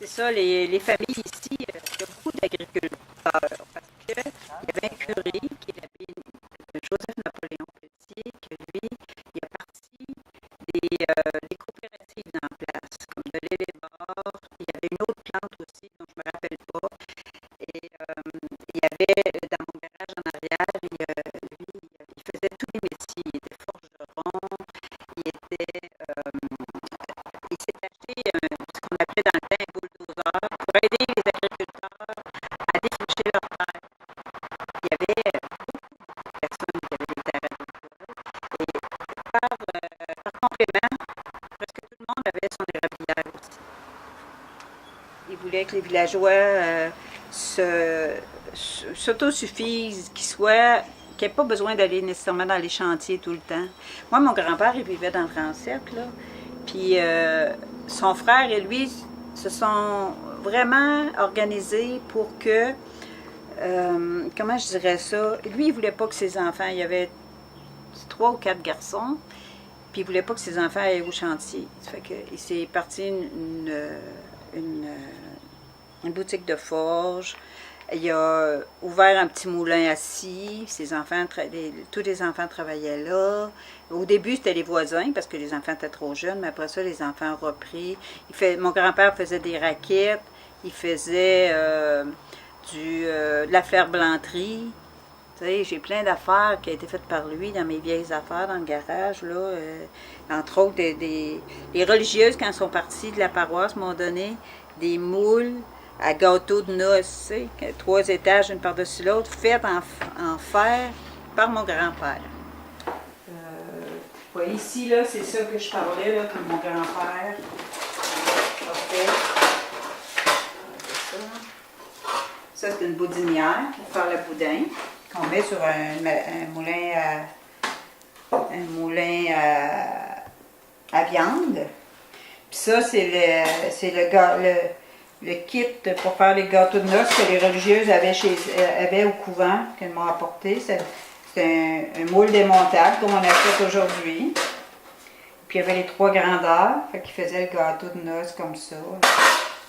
C'est ça, les familles ici, il y a beaucoup d'agriculteurs parce qu'il y avait un curé qui était Joseph Napoléon Petit, que lui, il a parti des coopératives en place, comme de l'élébore. Il y avait une autre plante aussi, dont je ne me rappelle pas. Et il y avait dans mon garage en arrière, lui, il faisait tous les métiers. Il était forgeron, il s'est acheté ce qu'on appelait dans le temps un bulldozer pour aider les agriculteurs à défricher leurs terres. Il y avait beaucoup de personnes qui avaient des terres agricoles. Et par complément, presque tout le monde avait son érablière aussi. Il voulait que les villageois s'autosuffisent, qu'il n'y ait pas besoin d'aller nécessairement dans les chantiers tout le temps. Moi, mon grand-père, il vivait dans le transept, là. Puis son frère et lui se sont vraiment organisés pour que, comment je dirais ça, lui, il voulait pas que ses enfants, il y avait 3 ou 4 garçons, puis il voulait pas que ses enfants aillent au chantier. Ça fait que il s'est parti une boutique de forge. Il a ouvert un petit moulin à scie. Tous les enfants travaillaient là. Au début, c'était les voisins parce que les enfants étaient trop jeunes, mais après ça, les enfants ont repris. Mon grand-père faisait des raquettes. Il faisait de la ferblanterie. Tu sais, j'ai plein d'affaires qui ont été faites par lui dans mes vieilles affaires dans le garage. Là. Entre autres, les religieuses, quand elles sont parties de la paroisse, m'ont donné des moules à gâteau de noces, tu sais, 3 étages, une par-dessus l'autre, faites en fer par mon grand-père. Ouais, ici, là, c'est ça que je parlais, là, comme mon grand-père a fait. Ça, c'est une boudinière pour faire le boudin, qu'on met sur un moulin à viande. Puis ça, c'est le kit pour faire les gâteaux de noces que les religieuses avaient au couvent, qu'elles m'ont apporté. C'est un moule démontable, comme on a fait aujourd'hui. Puis il y avait les 3 grandeurs, fait qu'ils faisaient le gâteau de noces comme ça.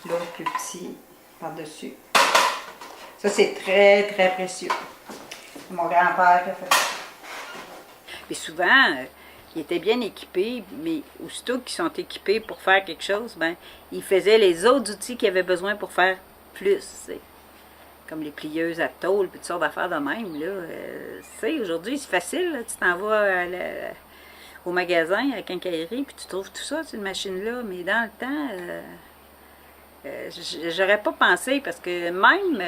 L'autre plus petit par-dessus. Ça, c'est très, très précieux. C'est mon grand-père qui a fait ça. Puis souvent, ils étaient bien équipés, mais aussitôt qu'ils sont équipés pour faire quelque chose, ben, ils faisaient les autres outils qu'ils avaient besoin pour faire plus, t'sais. Comme les plieuses à tôle, puis toutes sortes d'affaires de même. Aujourd'hui, c'est facile, là, tu t'en vas au magasin, à la quincaillerie, puis tu trouves tout ça, cette machine-là, mais dans le temps, j'aurais pas pensé, parce que même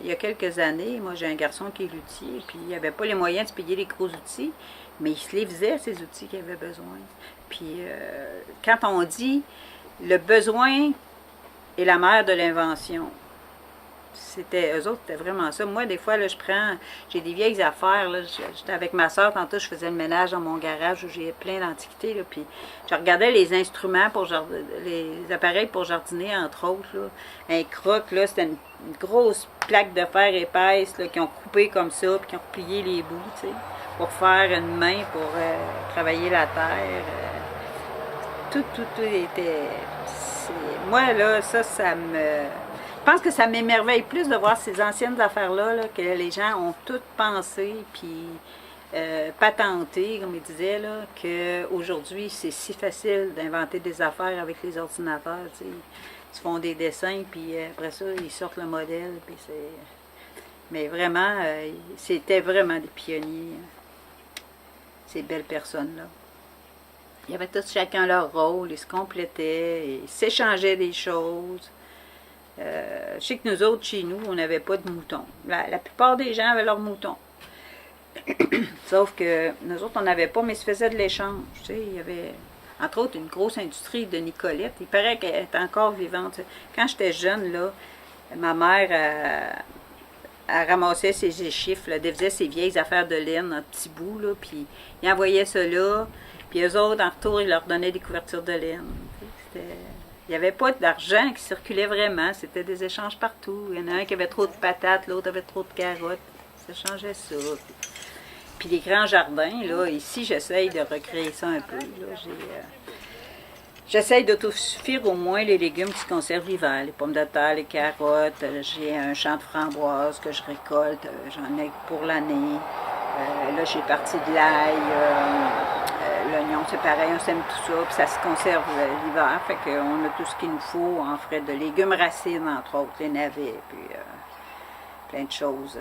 il y a quelques années, moi j'ai un garçon qui est luthier, puis il n'y avait pas les moyens de se payer les gros outils, mais il se les faisait, ces outils qu'il avait besoin. Puis quand on dit le besoin est la mère de l'invention, eux autres, c'était vraiment ça. Moi, des fois, là, j'ai des vieilles affaires, là, j'étais avec ma soeur, tantôt, je faisais le ménage dans mon garage où j'ai plein d'antiquités, là, puis je regardais les instruments les appareils pour jardiner, entre autres, là. Un croc, là, c'était une grosse plaque de fer épaisse, là, qui ont coupé comme ça, puis qui ont replié les bouts, tu sais, pour faire une main, pour travailler la terre. Tout était... Moi, là, ça me... Je pense que ça m'émerveille plus de voir ces anciennes affaires-là, là, que les gens ont toutes pensé, puis patenté, comme ils disaient, là, qu'aujourd'hui, c'est si facile d'inventer des affaires avec les ordinateurs. Tu sais. Ils font des dessins, puis après ça, ils sortent le modèle. Puis mais vraiment, c'était vraiment des pionniers, ces belles personnes-là. Ils avaient tous chacun leur rôle, ils se complétaient, ils s'échangeaient des choses. Je sais que nous autres, chez nous, on n'avait pas de moutons. La plupart des gens avaient leurs moutons. Sauf que nous autres, on n'avait pas, mais ils se faisaient de l'échange. Tu sais, il y avait, entre autres, une grosse industrie de Nicolette. Il paraît qu'elle est encore vivante. Quand j'étais jeune, là, ma mère, elle ramassait ses échifres, là, elle faisait ses vieilles affaires de laine en petits bouts, là, puis ils envoyaient ça là. Puis eux autres, en retour, ils leur donnaient des couvertures de laine. Il n'y avait pas d'argent qui circulait vraiment. C'était des échanges partout. Il y en a un qui avait trop de patates, l'autre avait trop de carottes. Ça changeait ça. Puis les grands jardins, là, ici, j'essaye de recréer ça un peu. Là. J'essaye d'autosuffire au moins les légumes qui se conservent l'hiver, les pommes de terre, les carottes. J'ai un champ de framboises que je récolte, j'en ai pour l'année. Là, j'ai parti de l'ail, l'oignon, c'est pareil, on sème tout ça, puis ça se conserve l'hiver. Fait qu'on a tout ce qu'il nous faut en frais de légumes racines, entre autres, les navets, puis plein de choses.